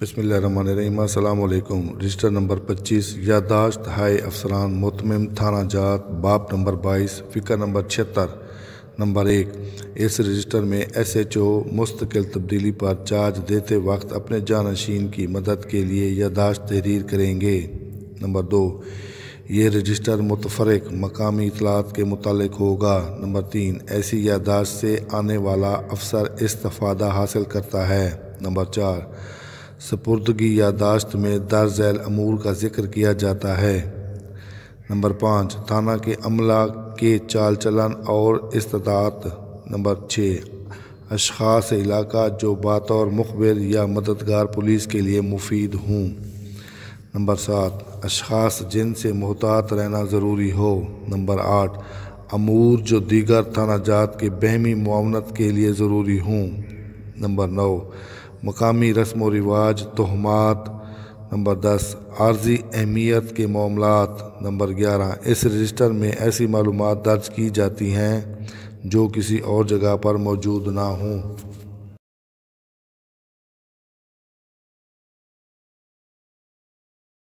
بسم اللہ الرحمن الرحیم۔ السلام علیکم۔ رجسٹر نمبر 25 یادداشت ہائے افسران متمم تھانہ جات باب نمبر 22 فقہ نمبر 76 نمبر 1۔ اس رجسٹر میں ایس ایچ او مستقل تبدیلی پر چارج دیتے وقت اپنے جانشین کی مدد کے لیے یادداشت تحریر کریں گے۔ نمبر 2، یہ رجسٹر متفرق مقامی اطلاعات کے متعلق ہوگا۔ نمبر 3، ایسی یادداشت سے آنے والا افسر استفادہ حاصل کرتا ہے۔ نمبر 4، سپردگی یادداشت میں درج ذیل امور کا ذکر کیا جاتا ہے۔ نمبر 5، تھانہ کے عملہ کے چال چلن اور استطاعت۔ نمبر 6، اشخاص علاقہ جو بطور مخبر یا مددگار پولیس کے لیے مفید ہوں۔ نمبر 7، اشخاص جن سے محتاط رہنا ضروری ہو۔ نمبر 8، امور جو دیگر تھانہ جات کے باہمی معاونت کے لیے ضروری ہوں۔ نمبر 9، مقامی رسم و رواج تہمات۔ نمبر 10، عارضی اہمیت کے معاملات۔ نمبر 11، اس رجسٹر میں ایسی معلومات درج کی جاتی ہیں جو کسی اور جگہ پر موجود نہ ہوں۔